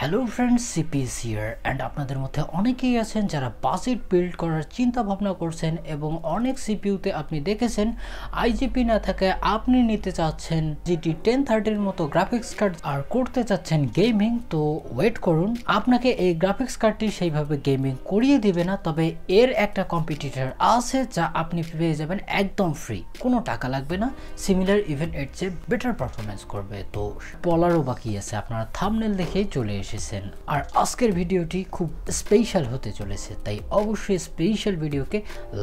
Hello friends, CPS here and আপনাদের মধ্যে অনেকেই আছেন যারা বাজেট বিল্ড করার চিন্তা ভাবনা করছেন এবং অনেক সিপিইউতে আপনি দেখেছেন আইজিপি না থাকে আপনি নিতে চাচ্ছেন জিটি 1030 মতো গ্রাফিক্স কার্ড আর করতে চাচ্ছেন গেমিং। তো ওয়েট করুন, আপনাকে এই গ্রাফিক্স কার্ডটি সেইভাবে গেমিং করিয়ে দিবে না, তবে এর একটা কম্পিটিটর আছে যা আপনি পেয়ে যাবেন একদম ফ্রি, কোনো টাকা লাগবে না, সিমিলার ইভেন এর চেয়ে বেটার পারফরমেন্স করবে। তো বলারও বাকি আছে, আপনারা থাম্বনেল দেখেই চলে এসেছেন। আর আজকের ভিডিওটি খুব স্পেশাল হতে চলেছে, তাই অবশ্যই স্পেশাল ভিডিওকে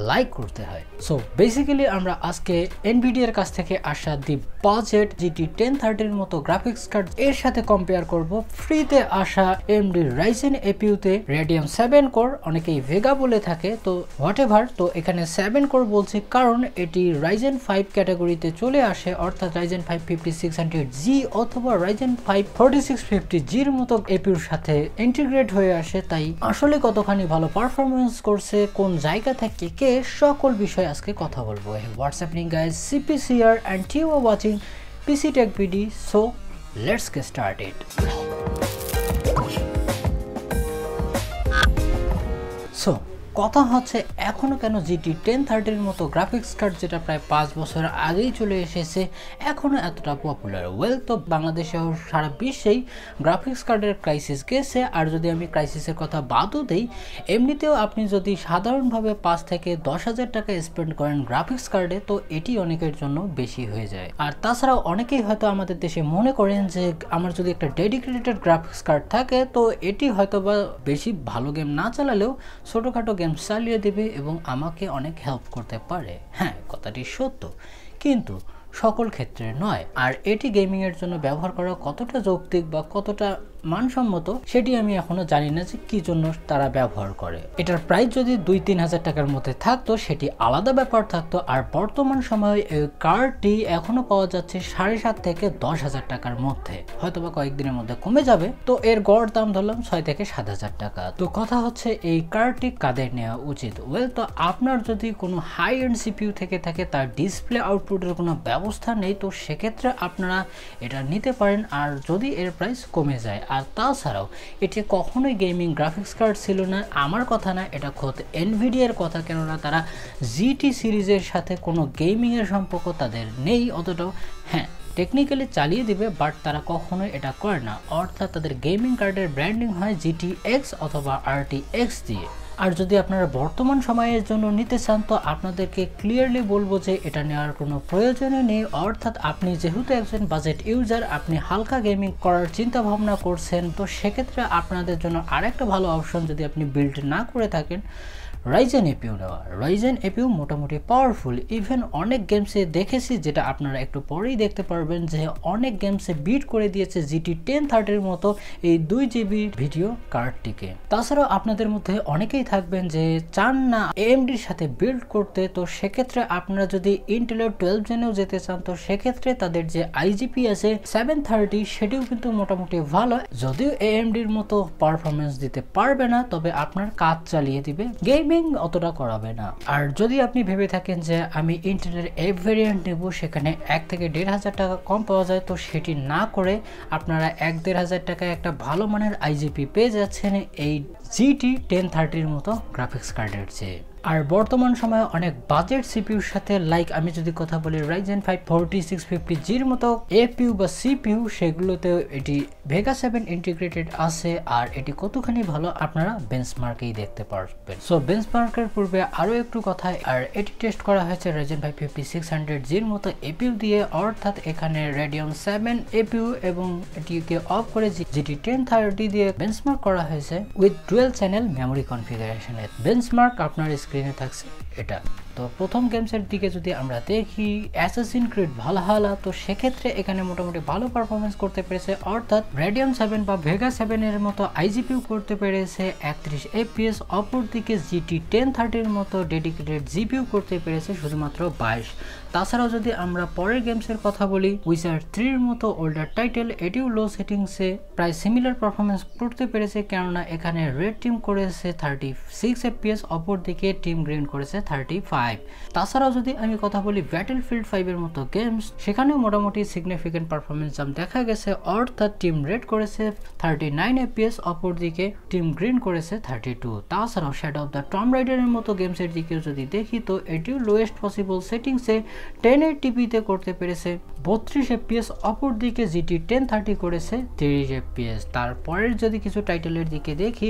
লাইক করতে হয়। সো বেসিক্যালি আমরা আজকে এনভিডিয়ার কাছ থেকে আসা দি বাজেট জিটি 1030 মতো গ্রাফিক্স কার্ড এর সাথে কম্পেয়ার করব ফ্রিতে আসা এমডি রাইজেন এপিইউতে রেডিয়ন 7 কোর, অনেকেই ভেগা বলে থাকে, তো হোয়াটএভার। তো এখানে 7 কোর বলছি কারণ এটি রাইজেন 5 ক্যাটাগরিতে চলে আসে, অর্থাৎ রাইজেন 5 5600G অথবা রাইজেন 5 4650G'র মতো এপিইউর সাথে ইন্টিগ্রেট হয়ে আসে। তাই আসলে কতখানি ভালো পারফরমেন্স করছে, কোন জায়গা থেকে কে, সকল বিষয় আজকে কথা বলবো। What's happening guys, CPS here and you are watching PC tech BD. So let's get started. So কথা হচ্ছে এখনো কেন জিটি 1030 মতো গ্রাফিক্স কার্ড যেটা প্রায় 5 বছর আগেই চলে এসেছে এখনো এতটা পপুলার। ওয়েল, তো বাংলাদেশে সারা বিশ্বেই গ্রাফিক্স কার্ডের ক্রাইসিস গেছে। আর যদি আমি ক্রাইসিসের কথা বাদও দেই, এমনিতেও আপনি যদি সাধারণভাবে 5 থেকে 10,000 টাকা স্পেন্ড করেন গ্রাফিক্স কার্ডে, তো এটি অনেকের জন্য বেশি হয়ে যায়। আর তাছাড়াও অনেকেই হয়তো আমাদের দেশে মনে করেন যে আমার যদি একটা ডেডিকেটেড গ্রাফিক্স কার্ড থাকে তো এটি হয়তো বা বেশি ভালো গেম না চালালেও ছোটোখাটো গেম চালিয়ে দেবে এবং আমাকে অনেক হেল্প করতে পারে। হ্যাঁ, কথাটি সত্য, কিন্তু সকল ক্ষেত্রে নয়। আর এটি গেমিং এর জন্য ব্যবহার করা কতটা যৌক্তিক বা কতটা মানসম্মত সেটি আমি এখনো জানি না যে কি জন্য তারা ব্যবহার করে। এটার প্রাইস যদি 2-3 হাজার টাকার মধ্যে থাকতো সেটি আলাদা ব্যাপার থাকতো। আর বর্তমান সময়ে এই কার্ডটি এখনো পাওয়া যাচ্ছে 7.5 থেকে 10,000 টাকার মধ্যে, হয়তো বা কয়েকদিনের মধ্যে কমে যাবে। তো এর গড় দাম ধরলাম 6 থেকে 7,000 টাকা। তো কথা হচ্ছে এই কার্ডটি কাদের নেওয়া উচিত? ওয়েল, তো আপনার যদি কোনো হাই এন্ড সিপিইউ থেকে থাকে, তার ডিসপ্লে আউটপুটের কোনো ব্যবস্থা নেই, তো সেক্ষেত্রে আপনারা এটা নিতে পারেন। আর যদি এর প্রাইস কমে যায়, আর তাছাড়াও এটি কখনোই গেমিং গ্রাফিক্স কার্ড ছিল না, আমার কথা না, এটা খোদ এনভিডিয়ার কথা, কেননা তারা জিটি সিরিজের সাথে কোনো গেমিংয়ের সম্পর্ক তাদের নেই অতটাও। হ্যাঁ, টেকনিক্যালি চালিয়ে দিবে, বাট তারা কখনোই এটা করে না, অর্থাৎ তাদের গেমিং কার্ডের ব্র্যান্ডিং হয় GTX অথবা RTX দিয়ে। আর যদি আপনারা বর্তমান সময়ের জন্য নিতে চান তো আপনাদেরকে ক্লিয়ারলি বলবো যে এটা নেওয়ার কোনো প্রয়োজনই নেই। অর্থাৎ আপনি যেহেতু একজন বাজেট ইউজার, আপনি হালকা গেমিং করার চিন্তা ভাবনা করছেন, তো সেক্ষেত্রে আপনাদের জন্য আরেকটা ভালো অপশন, যদি আপনি বিল্ড না করে থাকেন, রাইজেন এপিইউ নেওয়া। রাইজেন এপিইউ মোটামুটি পাওয়ারফুল, ইভেন অনেক গেমসে দেখেছি, যেটা আপনারা একটু পরেই দেখতে পারবেন, যে অনেক গেমসে বিট করে দিয়েছে জিটি 1030 মতো এই 2 GB ভিডিও কার্ডটিকে। তাছাড়াও আপনাদের মধ্যে অনেকেই থাকবেন যে চান না এএমডির সাথে বিল্ড করতে, তো সেক্ষেত্রে আপনারা যদি ইন্টেলের 12 জেনেও যেতে চান, তো সেক্ষেত্রে তাদের যে আইজিপি আছে 730 সেটিও কিন্তু মোটামুটি ভালো, যদিও এএমডির মতো পারফরমেন্স দিতে পারবে না, তবে আপনার কাজ চালিয়ে দিবে, গেমিং অতটা করাবে না। আর যদি আপনি ভেবে থাকেন যে আমি ইন্টেলের এফ ভেরিয়েন্ট নেব, সেখানে 1 থেকে 1,500 টাকা কম পাওয়া যায়, তো সেটি না করে আপনারা 1-1.5 হাজার টাকায় একটা ভালো মানের আইজিপি পেয়ে যাচ্ছেন এই জিটি 1030 মতো গ্রাফিক্স কার্ডের চেয়ে। আর বর্তমান সময়ে অনেক বাজেট সিপিইউর সাথে, লাইক আমি যদি কথা বলি রাইজেন 5 4650G'র মতো এপিইউ বা সিপিইউ, সেগুলোতেও এটি ভেগা 7 ইন্টিগ্রেটেড আছে। আর এটি কতখানি ভালো আপনারা বেঞ্চমার্কেই দেখতে পারবেন। সো বেঞ্চমার্কের পূর্বে আরও একটু কথা, আর এটি টেস্ট করা হয়েছে রাইজেন 5 5600G'র মতো এপিইউ দিয়ে, অর্থাৎ এখানে রেডিয়ন 7 এপিইউ এবং এটিকে অফ করে জিটি 1030 দিয়ে বেঞ্চমার্ক করা হয়েছে উইথ ডুয়েল চ্যানেল মেমোরি কনফিগারেশনের। বেঞ্চমার্ক আপনার স্ক্রিনে থাকছে এটা। তো প্রথম গেমসের দিকে যদি আমরা দেখি অ্যাসাসিন ক্রিড ভালহালা, তো সেক্ষেত্রে এখানে মোটামুটি ভালো পারফরমেন্স করতে পেরেছে, অর্থাৎ রেডিয়ন 7 বা ভেগা 7 এর মতো আইজিপিউ করতে পেরেছে 31 FPS, অপরদিকে জিটি 1030 মতো ডেডিকেটেড জিপিইউ করতে পেরেছে শুধুমাত্র 22। তাছাড়াও যদি আমরা পরের গেমসের কথা বলি, উইজার 3 এর মতো ওল্ডার টাইটেল, এটিও লো সেটিংসে প্রায় সিমিলার পারফরমেন্স করতে পেরেছে, কেননা এখানে রেড টিম করেছে 36 FPS, অপরদিকে টিম গ্রিন করেছে 35। তাছাড়াও যদি আমি কথা বলি ব্যাটেলফিল্ড 5 এর মতো গেমস, সেখানেও মোটামুটি সিগনিফিকেন্ট পারফরমেন্স জাম্প দেখা গেছে, অর্থাৎ টিম রেড করেছে 39 FPS, অপরদিকে টিম গ্রিন করেছে 32। তাছাড়াও শ্যাডো অফ দ্য টম রাইডারের মতো গেমসের দিকেও যদি দেখি তো এটিও লোয়েস্ট পসিবল সেটিংসে 1080p-তে করতে পেরেছে 32 FPS, অপরদিকে জিটি 1030 করেছে 30 FPS। তারপরের যদি কিছু টাইটেলের দিকে দেখি,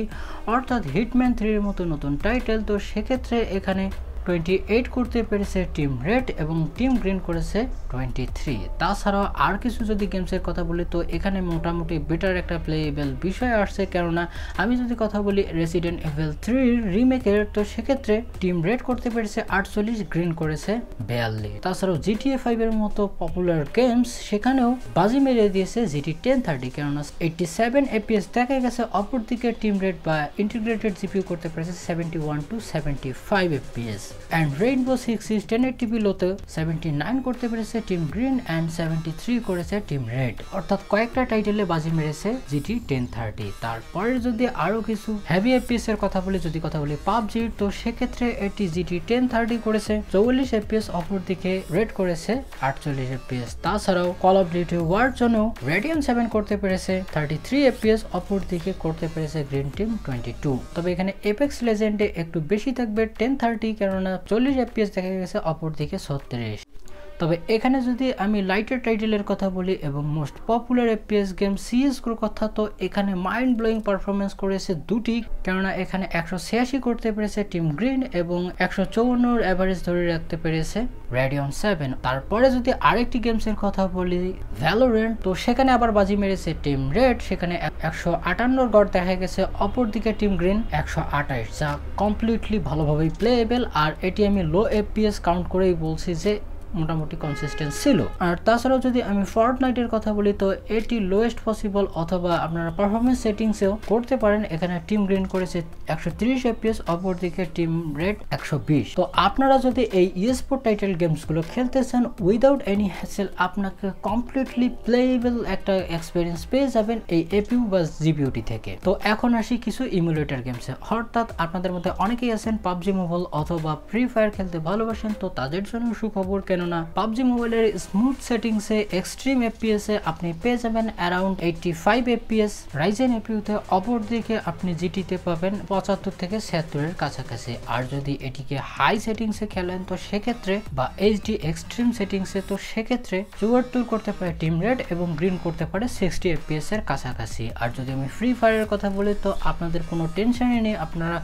অর্থাৎ হিটম্যান 3 এর মতো নতুন টাইটেল, তো সেক্ষেত্রে এখানে 28 করতে পেরেছে টিম রেড এবং টিম গ্রিন করেছে 23। তাছাড়াও আর কিছু যদি গেমসের কথা বলি তো এখানে মোটামুটি বেটার একটা প্লেয়েবল বিষয় আসছে, কেননা আমি যদি কথা বলি রেসিডেন্ট ইভিল 3 রিমেকের, তো সেক্ষেত্রে টিম রেড করতে পেরেছে 48, গ্রিন করেছে 42। তাছাড়াও জিটিএ 5 এর মতো পপুলার গেমস, সেখানেও বাজি মেরে দিয়েছে জিটি 1030, কেননা 87 FPS দেখা গেছে, অপরদিকে টিম রেড বা ইন্টিগ্রেটেড জিপিইউ করতে পেরেছে 71 to 75 FPS। and Rainbow Six Siege 1080p লোতে 79 করতে পেরেছে টিম গ্রিন and 73 করেছে টিম রেড, অর্থাৎ কয়েকটা টাইটেলে বাজি মেরেছে জিটি 1030। তারপরে যদি আরো কিছু হেভি এফপিএস এর কথা বলি, যদি কথা বলি পাবজি, তো সেক্ষেত্রে এটি জিটি 1030 করেছে 44 FPS, অপরদিকে রেড করেছে 48 FPS। তাছাড়াও কল অফ ডিউটি ওয়ার জোনও Radeon 7 করতে পেরেছে 33 FPS, অপরদিকে করতে পেরেছে গ্রিন টিম 22। তবে এখানে এপেক্স লেজেন্ডে একটু বেশি থাকবে 1030, কেননা 40 FPS দেখা গেছে, অপরদিকে 36। তবে এখানে যদি আমি লাইটার টাইটেলের কথা বলি এবং মোস্ট পপুলার এফপিএস গেম সিএসগোর কথা, তো এখানে মাইন্ড ব্লোয়িং পারফরমেন্স করেছে দুটি, কেননা এখানে 186 করতে পেরেছে টিম গ্রিন এবং 154 এভারেজ ধরে রাখতে পেরেছে Radeon 7। তারপরে যদি আরেকটি গেমসের কথা বলি ভ্যালোরেন্ট, তো সেখানে আবার বাজি মেরেছে টিম রেড, সেখানে 158 গড় দেখা গেছে, অপরদিকে টিম গ্রিন 128, যা কমপ্লিটলি ভালোভাবেই প্লেয়েবল। আর এটি আমি লো এফপিএস কাউন্ট করেই বলছি যে মোটামুটি কনসিস্টেন্ট ছিল। আর তাছাড়াও যদি আমি ফর্টনাইটের কথা বলি, তো এটি লোয়েস্ট পসিবল অথবা আপনারা পারফরমেন্স সেটিংসেও করতে পারেন। এখানে টিম গ্রিন করেছে 130 FPS, অপরদিকে টিম রেড 120। তো আপনারা যদি এই ইস্পোর্ট টাইটেল গেমসগুলো খেলতে চান উইদাউট এনি হ্যাসেল, আপনাকে কমপ্লিটলি প্লেয়েবল একটা এক্সপিরিয়েন্স পেয়ে যাবেন এই এপিইউ বা জিপিইউটি থেকে। তো এখন আসি কিছু ইমুলেটর গেমসে, অর্থাৎ আপনাদের মধ্যে অনেকেই আছেন পাবজি মোবাইল অথবা ফ্রি ফায়ার খেলতে ভালোবাসেন, তো তাদের জন্য সুখবর, কেননা পাবজি মোবাইলের স্মুথ সেটিংসে এক্সট্রিম এফপিএসে আপনি পেয়ে যাবেন অ্যারাউন্ড 85 FPS রাইজেন এপিইউতে, অপরদিকে আপনি জিটিতে পাবেন 75 থেকে 76 এর কাছাকাছি। আর যদি এটিকে হাই সেটিংসে খেলেন তো সেক্ষেত্রে বা এইচডি এক্সট্রিম সেটিংসে, তো সেক্ষেত্রে 74 করতে পারে টিম রেড এবং গ্রিন করতে পারে 60 FPS এর কাছাকাছি। আর যদি আমি ফ্রি ফায়ারের কথা বলি তো আপনাদের কোনো টেনশনই নেই, আপনারা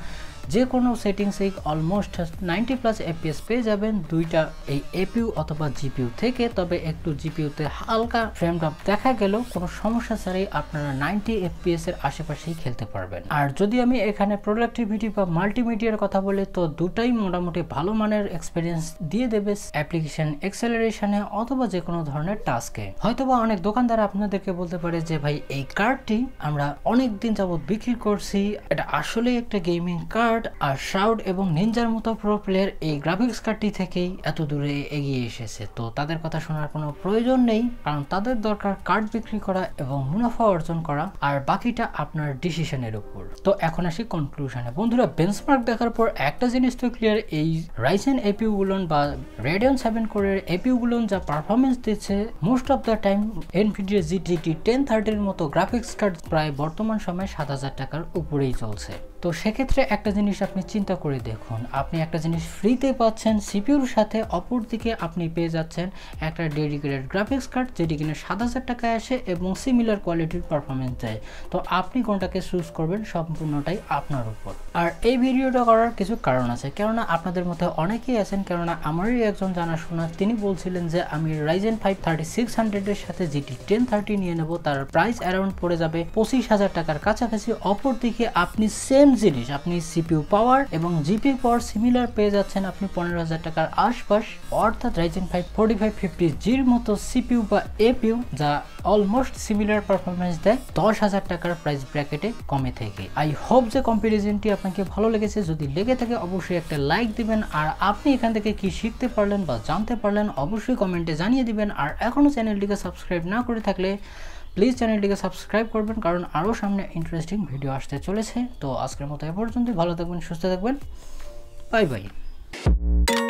যে কোনো সেটিংসে অলমোস্ট 90+ FPS পেয়ে যাবেন দুইটা এই এপিইউ অথবা জিপিইউ থেকে। তবে একটু জিপিইউতে হালকা ফ্রেম ড্রপ দেখা গেলেও কোনো সমস্যা ছাড়াই আপনারা 90 FPS এর আশেপাশেই খেলতে পারবেন। আর যদি আমি এখানে প্রোডাক্টিভিটি বা মাল্টিমিডিয়ার কথা বলি, তো দুটাই মোটামুটি ভালো মানের এক্সপিরিয়েন্স দিয়ে দেবে অ্যাপ্লিকেশন এক্সেলারেশনে অথবা যে কোনো ধরনের টাস্কে। হয়তোবা অনেক দোকানদার আপনাদেরকে বলতে পারে যে ভাই এই কার্ডটি আমরা অনেক দিন যাবত বিক্রি করছি, এটা আসলেই একটা গেমিং কার্ড, আর শাউড এবং নিনজার মতো প্রো প্লেয়ার এই গ্রাফিক্স কার্ডটি থেকেই এত দূরে এগিয়ে এসেছে। তো তাদের কথা শোনার কোনো প্রয়োজন নেই, কারণ তাদের দরকার কার্ড বিক্রি করা এবং মুনাফা অর্জন করা, আর বাকিটা আপনার ডিসিশনের উপর। তো এখন আসি কনক্লুশনে। বন্ধুরা, বেঞ্চমার্ক দেখার পর একটা জিনিস তো ক্লিয়ার, এই রাইজেন এপিইউ গুলোন বা Radeon 7 কোরের এপিইউ গুলোন যা পারফরমেন্স দিচ্ছে most of the time Nvidia GT 1030 এর মতো গ্রাফিক্স কার্ড প্রায় বর্তমান সময়ে 7000 টাকার উপরেই চলছে। তো সেক্ষেত্রে একটা জিনিস আপনি চিন্তা করে দেখুন, আপনি একটা জিনিস ফ্রিতে পাচ্ছেন সিপিইউর সাথে, অপরদিকে আপনি পেয়ে যাচ্ছেন একটা ডেডিকেটেড গ্রাফিক্স কার্ড যেটি কিনা 7000 টাকায় আসে এবং সিমিলার কোয়ালিটির পারফরমেন্স দেয়। তো আপনি কোনটাকে চুজ করবেন সম্পূর্ণটাই আপনার উপর। আর এই ভিডিওটা করার কিছু কারণ আছে, কেননা আপনাদের মধ্যে অনেকেই আছেন, কেননা আমারই একজন জানাশোনা তিনি বলছিলেন যে আমি Ryzen 5 3600 এর সাথে GT 1030 নিয়ে নেব, তার প্রাইস অ্যারাউন্ড পড়ে যাবে 25000 টাকার কাছাকাছি। অপরদিকে আপনি সেম জিনিস, আপনি সিপিইউ পাওয়ার এবং জিপিইউ পাওয়ার সিমিলার পেয়ে যাচ্ছেন আপনি 15000 টাকার আশপাশ, অর্থাৎ Ryzen 5 4550G'র মতো সিপিইউ বা এপিইউ যা অলমোস্ট সিমিলার পারফরমেন্স দেয় 10000 টাকার প্রাইস ব্র্যাকেটে কমে থেকে। আই হোপ যে কম্পারিজনটি আপনাকে ভালো লেগেছে, যদি লেগে থাকে অবশ্যই একটা লাইক দিবেন, আর আপনি এখান থেকে কি শিখতে পারলেন বা জানতে পারলেন অবশ্যই কমেন্টে জানিয়ে দিবেন। আর এখনো চ্যানেলটিকে সাবস্ক্রাইব না করে থাকলে প্লিজ চ্যানেলটিকে সাবস্ক্রাইব করবেন, কারণ আরও সামনে ইন্টারেস্টিং ভিডিও আসতে চলেছে। তো আজকের মতো এ পর্যন্ত, ভালো থাকবেন, সুস্থ থাকবেন, বাই বাই। you.